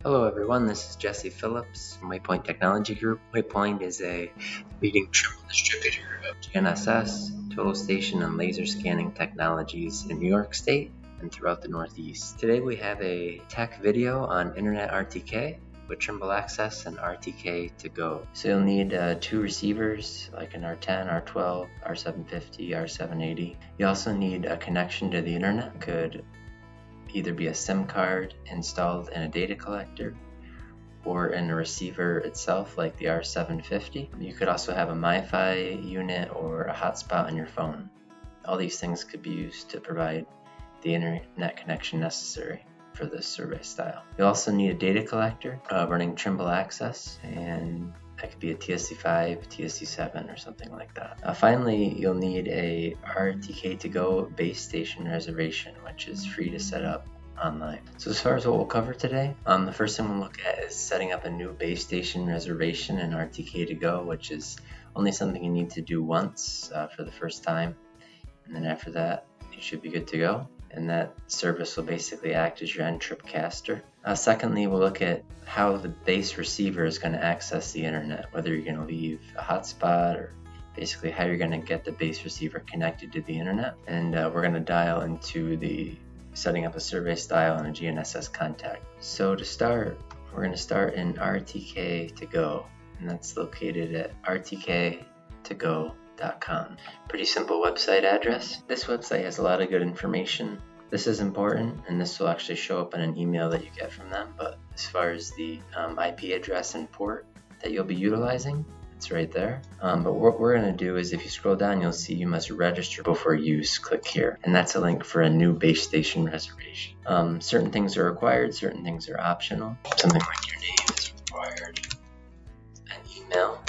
Hello everyone, this is Jesse Phillips from Waypoint Technology Group. Waypoint is a leading Trimble distributor of GNSS, total station and laser scanning technologies in New York State and throughout the Northeast. Today we have a tech video on Internet RTK with Trimble Access and RTK2GO. So you'll need two receivers like an R10, R12, R750, R780. You also need a connection to the internet. Could either be a SIM card installed in a data collector or in a receiver itself like the R750. You could also have a MiFi unit or a hotspot on your phone. All these things could be used to provide the internet connection necessary for this survey style. You'll also need a data collector running Trimble Access, and that could be a TSC5, TSC7, or something like that. Finally, you'll need a RTK2GO Base Station Reservation, which is free to set up online. So as far as what we'll cover today, the first thing we'll look at is setting up a new base station reservation in RTK2GO, which is only something you need to do once for the first time. And then after that, you should be good to go. And that service will basically act as your NTRIP caster. Secondly, we'll look at how the base receiver is going to access the internet, whether you're going to leave a hotspot or basically how you're going to get the base receiver connected to the internet. And we're going to dial into the setting up a survey style and a GNSS contact. So to start, we're going to start in RTK2GO, and that's located at RTK2GO.com. Pretty simple website address. This website has a lot of good information. This is important, and this will actually show up in an email that you get from them, but as far as the IP address and port that you'll be utilizing, it's right there. But what we're going to do is if you scroll down, you'll see you must register before use. Click here, and that's a link for a new base station reservation. Certain things are required, certain things are optional. Something like your name is required. An email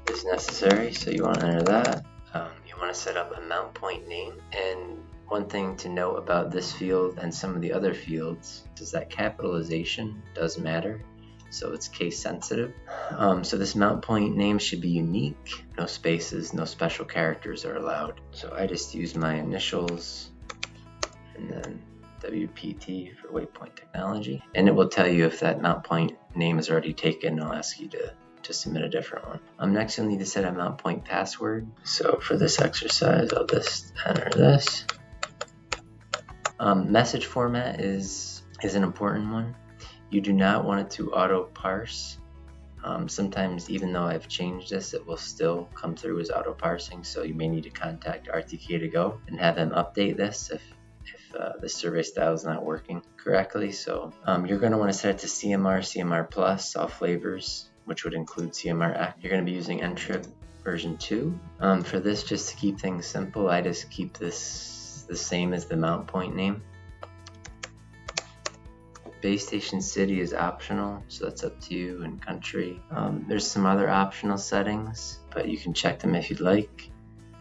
is necessary, so you want to enter that. You want to set up a mount point name, and one thing to note about this field and some of the other fields is that capitalization does matter, so it's case sensitive. So this mount point name should be unique, no spaces, no special characters are allowed. So I just use my initials and then WPT for Waypoint Technology, and it will tell you if that mount point name is already taken. I'll ask you to submit a different one. Next, you'll need to set a mount point password. So for this exercise, I'll just enter this. Message format is an important one. You do not want it to auto parse. Sometimes, even though I've changed this, it will still come through as auto parsing. So you may need to contact RTK2GO and have them update this if the survey style is not working correctly. So you're going to want to set it to CMR, CMR Plus, all flavors, which would include CMR Act. You're going to be using NTRIP version 2. For this, just to keep things simple, I just keep this the same as the mount point name. Base station city is optional, so that's up to you, and country. There's some other optional settings, but you can check them if you'd like,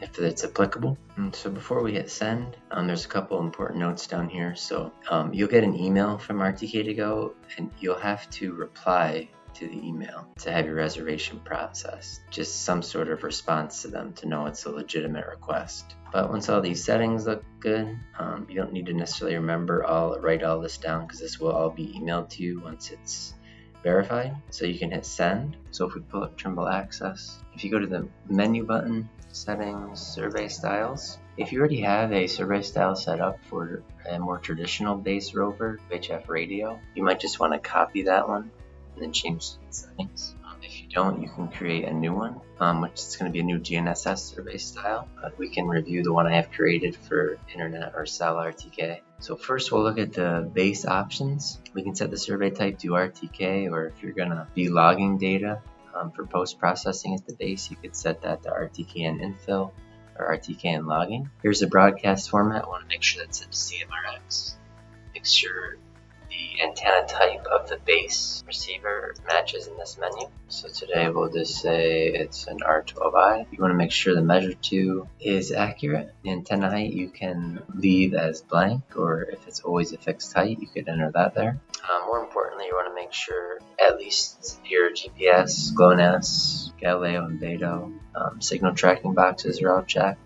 if it's applicable. So before we hit send, there's a couple important notes down here. So you'll get an email from RTK2GO, and you'll have to reply to the email to have your reservation processed. Just some sort of response to them to know it's a legitimate request. But once all these settings look good, you don't need to necessarily write all this down, because this will all be emailed to you once it's verified. So you can hit send. So if we pull up Trimble Access, if you go to the menu button, settings, survey styles, if you already have a survey style set up for a more traditional base rover HF radio, you might just want to copy that one and then change the settings. If you don't, you can create a new one, which is going to be a new GNSS survey style. We can review the one I have created for Internet or Cell RTK. So first we'll look at the base options. We can set the survey type to RTK, or if you're going to be logging data for post-processing at the base, you could set that to RTK and infill or RTK and logging. Here's the broadcast format. I want to make sure that's set to CMRX. Make sure the antenna type of the base receiver matches in this menu. So today we'll just say it's an R12i. You want to make sure the measure to is accurate. The antenna height you can leave as blank, or if it's always a fixed height, you could enter that there. More importantly, you want to make sure at least your GPS, GLONASS, Galileo, and Beidou signal tracking boxes are all checked.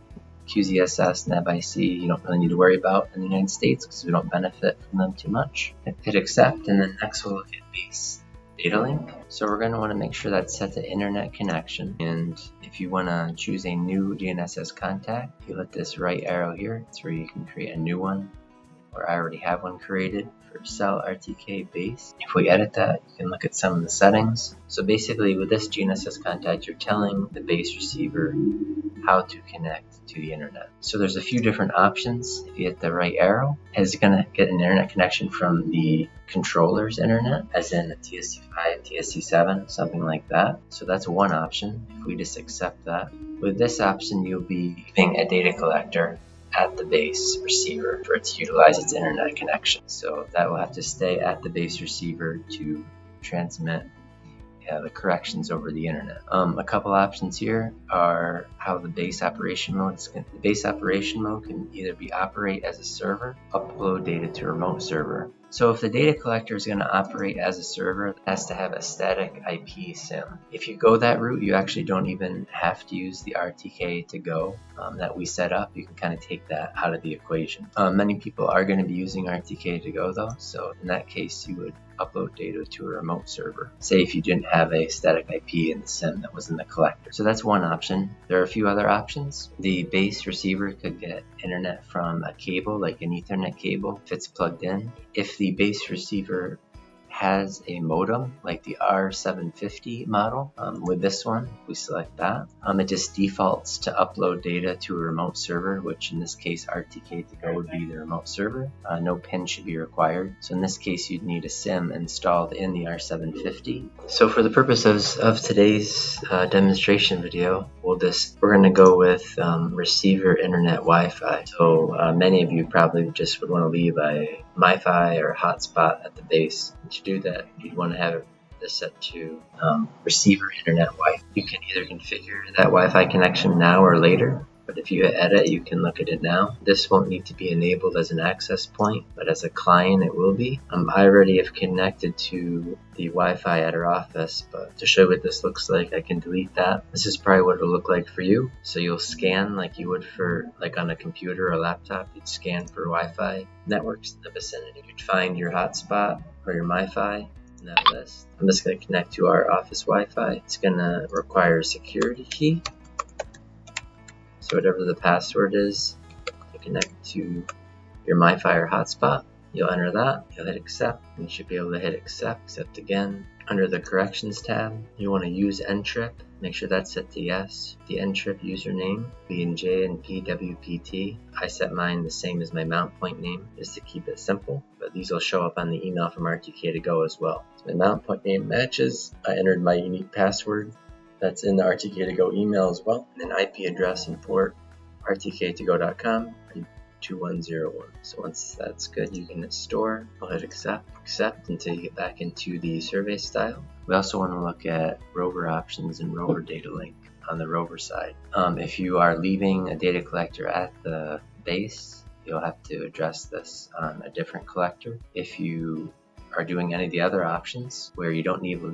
QZSS, NAVIC, you don't really need to worry about in the United States because we don't benefit from them too much. Hit accept, and then next we'll look at base data link. So we're going to want to make sure that's set to internet connection, and if you want to choose a new GNSS contact, you hit this right arrow here. It's where you can create a new one, or I already have one created for cell RTK base. If we edit that, you can look at some of the settings. So basically with this GNSS contact, you're telling the base receiver how to connect to the internet. So there's a few different options. If you hit the right arrow, it's going to get an internet connection from the controller's internet, as in a TSC5, TSC7, something like that. So that's one option. If we just accept that, with this option, you'll be leaving a data collector at the base receiver for it to utilize its internet connection. So that will have to stay at the base receiver to transmit the corrections over the internet. A couple options here are how the base operation mode is going. The base operation mode can either be operate as a server, upload data to a remote server. So if the data collector is going to operate as a server, it has to have a static IP SIM. If you go that route, you actually don't even have to use the RTK2GO that we set up. You can kind of take that out of the equation. Many people are going to be using RTK2GO though, so in that case you would upload data to a remote server. Say if you didn't have a static IP in the SIM that was in the collector. So that's one option. There are a few other options. The base receiver could get internet from a cable, like an Ethernet cable, if it's plugged in. If the base receiver has a modem like the R750 model, with this one we select that, it just defaults to upload data to a remote server, which in this case RTK2GO would be the remote server. No pin should be required, so in this case you'd need a SIM installed in the R750. So for the purposes of today's demonstration video, we're going to go with receiver internet Wi-Fi. So many of you probably just would want to leave a MiFi or a hotspot at the base. To do that, you'd want to have this set to receiver internet Wi-Fi. You can either configure that Wi-Fi connection now or later, but if you hit edit, you can look at it now. This won't need to be enabled as an access point, but as a client it will be. I already have connected to the Wi-Fi at our office, but to show you what this looks like, I can delete that. This is probably what it'll look like for you. So you'll scan like you would for like on a computer or laptop. You'd scan for Wi-Fi networks in the vicinity. You'd find your hotspot or your MiFi in that list. I'm just going to connect to our office Wi-Fi. It's going to require a security key. So whatever the password is to connect to your MiFi or hotspot, you'll enter that, you'll hit accept, and you should be able to hit accept again. Under the corrections tab, you want to use NTRIP, make sure that's set to yes. The NTRIP username, B&J and PWPT. I set mine the same as my mount point name, just to keep it simple, but these will show up on the email from RTK2GO as well. So my mount point name matches, I entered my unique password. That's in the RTK2GO email as well. And then IP address and port, RTK2GO.com, 2101. So once that's good, you can hit store. I'll hit accept until you get back into the survey style. We also want to look at Rover Options and Rover Data Link on the Rover side. If you are leaving a data collector at the base, you'll have to address this on a different collector. If you are doing any of the other options where you don't need to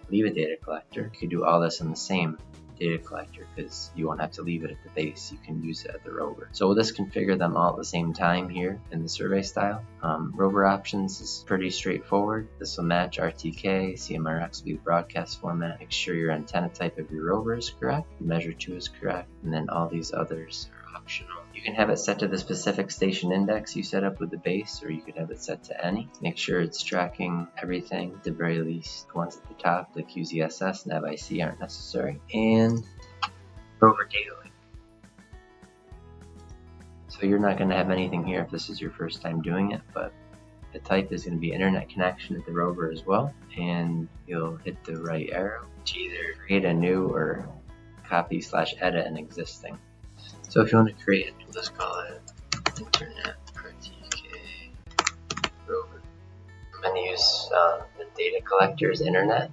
leave a data collector, you can do all this in the same data collector because you won't have to leave it at the base. You can use it at the Rover. So we'll just configure them all at the same time here in the survey style. Rover Options is pretty straightforward. This will match RTK, CMRX will be the broadcast format. Make sure your antenna type of your Rover is correct, measure 2 is correct, and then all these others are optional. You can have it set to the specific station index you set up with the base, or you could have it set to any. Make sure it's tracking everything, at the very least. The ones at the top, the QZSS, NAVIC aren't necessary. And Rover Data Link. So you're not going to have anything here if this is your first time doing it, but the type is going to be internet connection at the Rover as well. And you'll hit the right arrow to either create a new or copy/edit an existing. So if you want to create it, let's call it Internet RTK Rover. I'm going to use the data collector's internet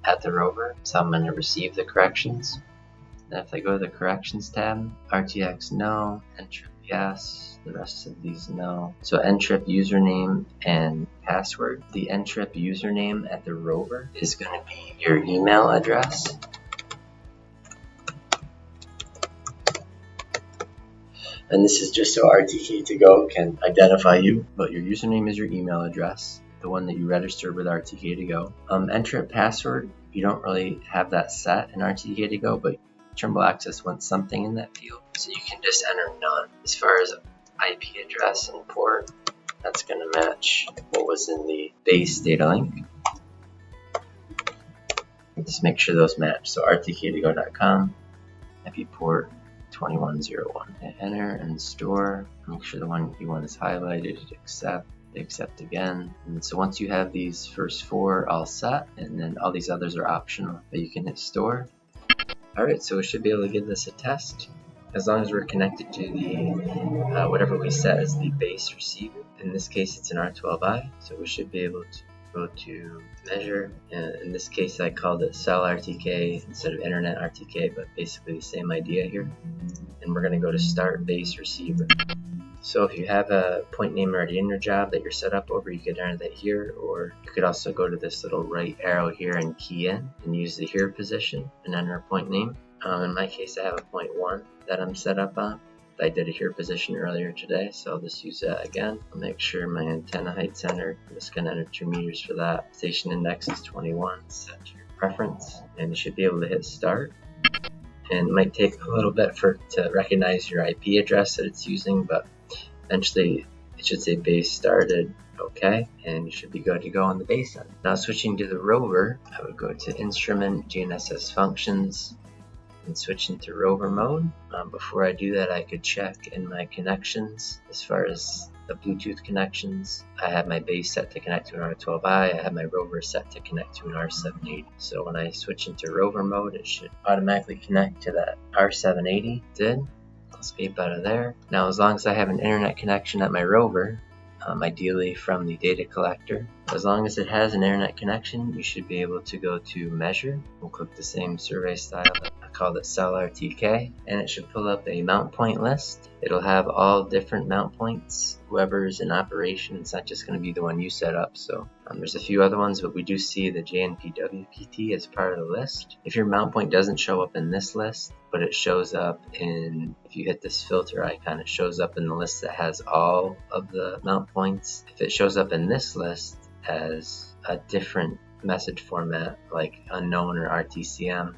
at the Rover. So I'm going to receive the corrections. Then if I go to the corrections tab, RTX no, NTRIP yes, the rest of these no. So NTRIP username and password. The NTRIP username at the Rover is going to be your email address. And this is just so RTK2GO can identify you. But your username is your email address, the one that you registered with RTK2GO. Enter a password. You don't really have that set in RTK2GO, but Trimble Access wants something in that field, so you can just enter none. As far as IP address and port, that's going to match what was in the base data link. Just make sure those match. So RTK2GO.com, IP port 2101. Hit enter and store. Make sure the one you want is highlighted. Accept again. And so once you have these first four all set, and then all these others are optional, but you can hit store. Alright, so we should be able to give this a test as long as we're connected to the whatever we set as the base receiver. In this case it's an R12i, so we should be able to go to measure, and in this case I called it cell RTK instead of internet RTK, but basically the same idea here. And we're going to go to start base receiver. So if you have a point name already in your job that you're set up over, you could enter that here, or you could also go to this little right arrow here and key in and use the here position and enter a point name. In my case I have a 0.1 that I'm set up on. I did a here position earlier today, so I'll just use that again. I'll make sure my antenna height's entered. I'm just going to enter 2 meters for that. Station index is 21. Set your preference, and you should be able to hit start. And it might take a little bit to recognize your IP address that it's using, but eventually it should say base started. Okay, and you should be good to go on the base end. Now switching to the rover, I would go to instrument, GNSS functions, and switch into rover mode. Before I do that, I could check in my connections. As far as the Bluetooth connections, I have my base set to connect to an R12i. I have my rover set to connect to an R780. So when I switch into rover mode, it should automatically connect to that R780. Did. I'll escape out of there. Now as long as I have an internet connection at my rover, ideally from the data collector, as long as it has an internet connection, you should be able to go to measure. We'll click the same survey style. I called it cell RTK, and it should pull up a mount point list. It'll have all different mount points, whoever's in operation. It's not just going to be the one you set up. So there's a few other ones, but we do see the JNPWPT as part of the list. If your mount point doesn't show up in this list, but it shows up in, if you hit this filter icon, it shows up in the list that has all of the mount points. If it shows up in this list as a different message format like unknown or RTCM,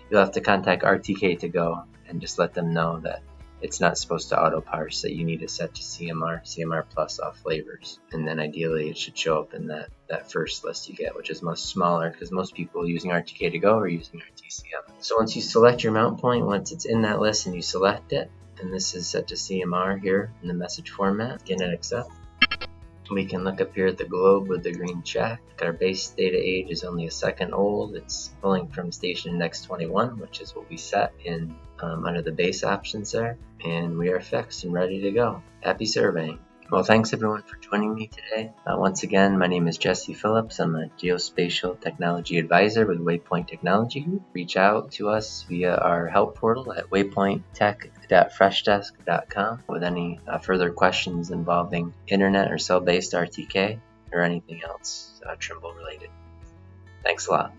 you'll have to contact RTK2GO and just let them know that it's not supposed to auto parse, that you need it set to CMR plus all flavors, and then ideally it should show up in that first list you get, which is much smaller because most people using RTK2GO are using RTCM. So once you select your mount point, once it's in that list and you select it, and this is set to CMR here in the message format, again and accept. We can look up here at the globe with the green check. Our base data age is only a second old. It's pulling from station index 21, which is what we set in under the base options there. And we are fixed and ready to go. Happy surveying. Well, thanks everyone for joining me today. Once again, my name is Jesse Phillips. I'm a geospatial technology advisor with Waypoint Technology Group. Reach out to us via our help portal at waypointtech.freshdesk.com with any further questions involving internet or cell-based RTK or anything else Trimble related. Thanks a lot.